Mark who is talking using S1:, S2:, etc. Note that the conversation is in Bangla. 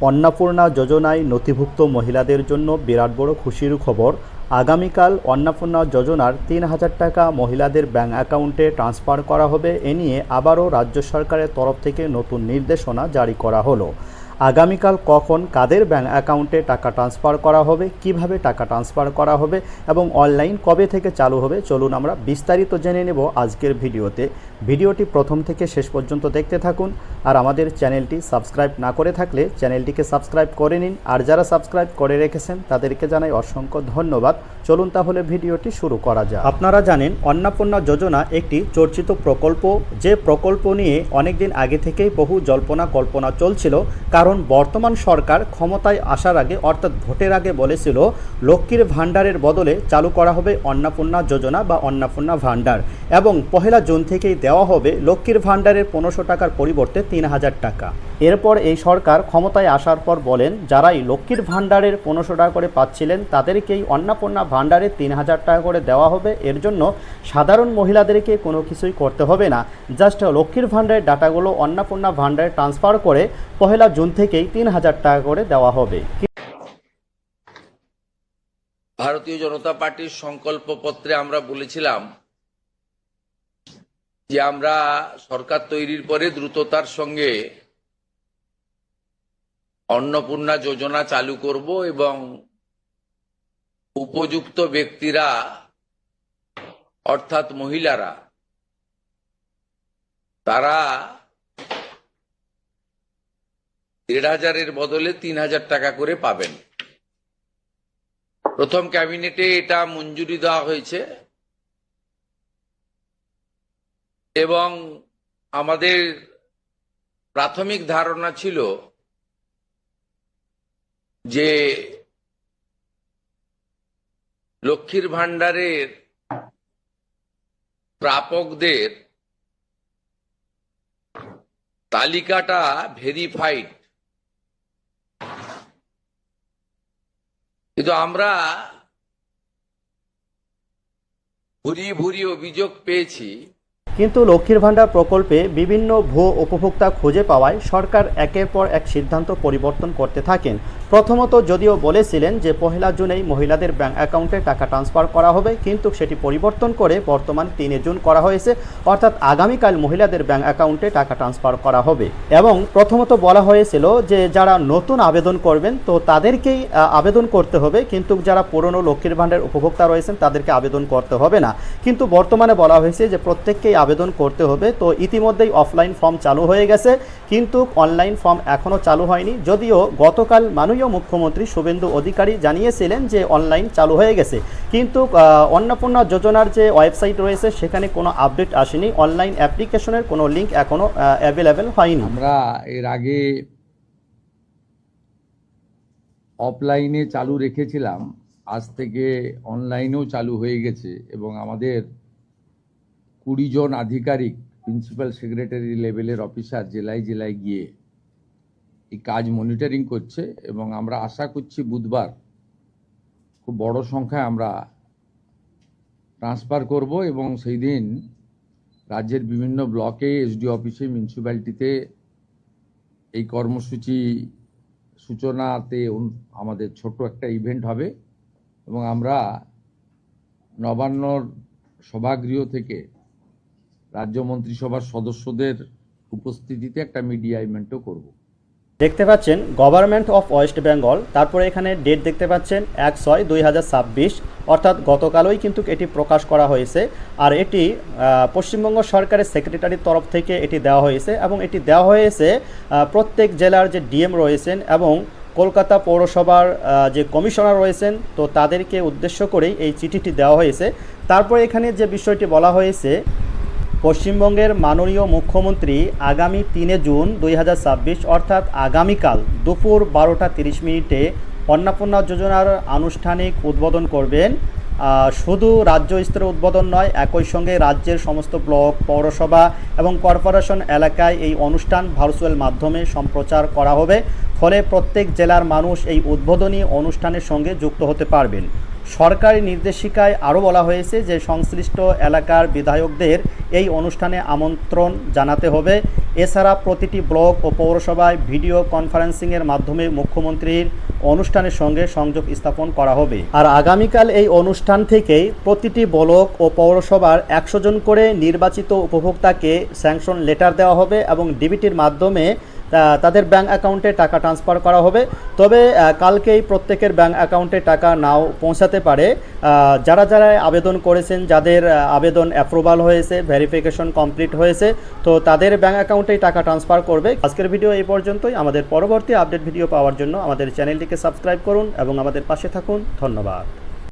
S1: অন্নপূর্ণা যোজনায় নথিভুক্ত মহিলাদের জন্য বিরাট বড় খুশির খবর। আগামীকাল অন্নপূর্ণা যোজনার ৩,০০০ টাকা মহিলাদের ব্যাংক অ্যাকাউন্টে ট্রান্সফার করা হবে। এ নিয়ে আবারও রাজ্য সরকারের তরফ থেকে নতুন নির্দেশনা জারি করা হলো। আগামীকাল কখন কাদের ব্যাংক অ্যাকাউন্টে টাকা ট্রান্সফার করা হবে, কিভাবে টাকা ট্রান্সফার করা হবে এবং অনলাইন কবে থেকে চালু হবে, চলুন আমরা বিস্তারিত জেনে নেব আজকের ভিডিওতে। ভিডিওটি প্রথম থেকে শেষ পর্যন্ত দেখতে থাকুন। আর আমাদের চ্যানেলটি সাবস্ক্রাইব না করে থাকলে চ্যানেলটিকে সাবস্ক্রাইব করে নিন। আর যারা সাবস্ক্রাইব করে রেখেছেন তাদেরকে জানাই অসংখ্য ধন্যবাদ। চলুন তাহলে ভিডিওটি শুরু করা যাক। আপনারা জানেন অন্নপূর্ণা যোজনা একটি চর্চিত প্রকল্প, যে প্রকল্প নিয়ে অনেক দিন আগে থেকেই বহু জল্পনা কল্পনা চলছিল। কারণ বর্তমান সরকার ক্ষমতায় আসার আগে অর্থাৎ ভোটের আগে বলেছিল লক্ষ্মীর ভাণ্ডারের বদলে চালু করা হবে অন্নপূর্ণা যোজনা বা অন্নপূর্ণা ভাণ্ডার, এবং ১লা জুন থেকেই দেওয়া হবে লক্ষ্মীর ভাণ্ডারের ১৫০০ টাকার পরিবর্তে ৩,০০০ টাকা। এরপর এই সরকার ক্ষমতায় আসার পর বলেন যারাই লক্ষ্মীর ভাণ্ডারের ১৫০০ টাকা করে পাচ্ছিলেন তাদেরকেই অন্নপূর্ণা ভাণ্ডারে ৩,০০০ টাকা করে দেওয়া হবে। এর জন্য সাধারণ মহিলাদেরকে কোনো কিছুই করতে হবে না, জাস্ট লক্ষ্মীর ভাণ্ডারের ডাটাগুলো অন্নপূর্ণা ভাণ্ডারে ট্রান্সফার করে ১লা জুন থেকেই ৩,০০০ টাকা করে দেওয়া হবে।
S2: ভারতীয় জনতা পার্টির সংকল্পপত্রে আমরা বলেছিলাম যে আমরা সরকার তৈরির পরে দ্রুততার সঙ্গে অন্নপূর্ণা যোজনা চালু করব এবং উপযুক্ত ব্যক্তিরা অর্থাৎ মহিলারা তারা ১,৫০০-এর বদলে ৩,০০০ টাকা করে পাবেন। প্রথম ক্যাবিনেটে এটা মঞ্জুরি দেওয়া হয়েছে এবং আমাদের প্রাথমিক ধারণা ছিল যে লক্ষ্মীর ভাণ্ডারের প্রাপকদের তালিকাটা ভেরিফাইড, কিন্তু আমরা ভুরিয়ে ভুরিয়ে অভিযোগ পেয়েছি।
S1: কিন্তু লক্ষ্মীর ভাণ্ডার প্রকল্পে বিভিন্ন ভুয়ো উপভোক্তা খুঁজে পাওয়ায় সরকার একের পর এক সিদ্ধান্ত পরিবর্তন করতে থাকেন। প্রথমত যদিও বলেছিলেন যে ১লা জুনেই মহিলাদের ব্যাংক অ্যাকাউন্টে টাকা ট্রান্সফার করা হবে, কিন্তু সেটি পরিবর্তন করে বর্তমান ৩ জুন করা হয়েছে, অর্থাৎ আগামীকাল মহিলাদের ব্যাংক অ্যাকাউন্টে টাকা ট্রান্সফার করা হবে। এবং প্রথমত বলা হয়েছিল যে যারা নতুন আবেদন করবেন তো তাদেরকেই আবেদন করতে হবে, কিন্তু যারা পুরনো লক্ষ্মীর ভাণ্ডারের উপভোক্তা রয়েছেন তাদেরকে আবেদন করতে হবে না। কিন্তু বর্তমানে বলা হয়েছে যে প্রত্যেককেই আবেদন করতে হবে। তো ইতিমধ্যেই অফলাইন ফর্ম চালু হয়ে গেছে, কিন্তু অনলাইন ফর্ম এখনও চালু হয়নি। যদিও গতকাল মাননীয় মুখ্যমন্ত্রী শুভেন্দু অধিকারী জানিয়েছিলেন যে অনলাইন চালু হয়ে গেছে, কিন্তু অন্নপূর্ণা যোজনার যে ওয়েবসাইট রয়েছে সেখানে কোনো আপডেট আসেনি, অনলাইন অ্যাপ্লিকেশনের কোনো লিঙ্ক এখনও অ্যাভেলেবেল হয়নি।
S3: আমরা এর আগে অফলাইনে চালু রেখেছিলাম, আজ থেকে অনলাইনেও চালু হয়ে গেছে এবং আমাদের ২০ জন আধিকারিক প্রিন্সিপাল সেক্রেটারি লেভেলের অফিসার জেলায় জেলায় গিয়ে এই কাজ মনিটরিং করছে এবং আমরা আশা করছি বুধবার খুব বড় সংখ্যায় আমরা ট্রান্সফার করব এবং সেই দিন রাজ্যের বিভিন্ন ব্লকে, এসডি অফিসে, মিউনিসিপ্যালিটিতে এই কর্মসূচি সূচনাতে আমাদের ছোট একটা ইভেন্ট হবে এবং আমরা নবান্নর সভাগৃহ থেকে রাজ্য মন্ত্রিসভার সদস্যদের উপস্থিতিতে একটা মিডিয়া ইভেন্টও করব।
S1: দেখতে পাচ্ছেন গভর্নমেন্ট অফ ওয়েস্ট বেঙ্গল, তারপরে এখানে ডেট দেখতে পাচ্ছেন ১/৬/২০২৬, অর্থাৎ গতকালই কিন্তু এটি প্রকাশ করা হয়েছে। আর এটি পশ্চিমবঙ্গ সরকারের সেক্রেটারির তরফ থেকে এটি দেওয়া হয়েছে এবং এটি দেওয়া হয়েছে প্রত্যেক জেলার যে ডিএম রয়েছেন এবং কলকাতা পৌরসভার যে কমিশনার রয়েছেন, তো তাদেরকে উদ্দেশ্য করেই এই চিঠিটি দেওয়া হয়েছে। তারপর এখানে যে বিষয়টি বলা হয়েছে, পশ্চিমবঙ্গের মাননীয় মুখ্যমন্ত্রী আগামী ৩ জুন ২০২৬ অর্থাৎ আগামীকাল দুপুর ১২টা ৩০ মিনিটে অন্নপূর্ণা যোজনার আনুষ্ঠানিক উদ্বোধন করবেন। শুধু রাজ্য স্তরের উদ্বোধন নয়, একই সঙ্গে রাজ্যের সমস্ত ব্লক, পৌরসভা এবং কর্পোরেশন এলাকায় এই অনুষ্ঠান ভার্চুয়াল মাধ্যমে সম্প্রচার করা হবে। ফলে প্রত্যেক জেলার মানুষ এই উদ্বোধনী অনুষ্ঠানের সঙ্গে যুক্ত হতে পারবেন। সরকারি নির্দেশিকায় আরও বলা হয়েছে যে সংশ্লিষ্ট এলাকার বিধায়কদের এই অনুষ্ঠানে আমন্ত্রণ জানাতে হবে। এছাড়া প্রতিটি ব্লক ও পৌরসভায় ভিডিও কনফারেন্সিংয়ের মাধ্যমে মুখ্যমন্ত্রীর অনুষ্ঠানের সঙ্গে সংযোগ স্থাপন করা হবে। আর আগামীকাল এই অনুষ্ঠান থেকেই প্রতিটি ব্লক ও পৌরসভার 100 জন করে নির্বাচিত উপভোক্তাকে স্যাংশন লেটার দেওয়া হবে এবং ডিবিটির মাধ্যমে তাদের ব্যাংক অ্যাকাউন্টে টাকা ট্রান্সফার করা হবে। তবে কালকেই প্রত্যেকের ব্যাংক অ্যাকাউন্টে টাকা নাও পৌঁছাতে পারে। যারা যারা আবেদন করেছেন, যাদের আবেদন অ্যাপ্রুভাল হয়েছে, ভেরিফিকেশন কমপ্লিট হয়েছে, তো তাদের ব্যাংক অ্যাকাউন্টেই টাকা ট্রান্সফার করবে। আজকের ভিডিও এই পর্যন্তই। আমাদের পরবর্তী আপডেট ভিডিও পাওয়ার জন্য আমাদের চ্যানেলটিকে সাবস্ক্রাইব করুন এবং আমাদের পাশে থাকুন। ধন্যবাদ।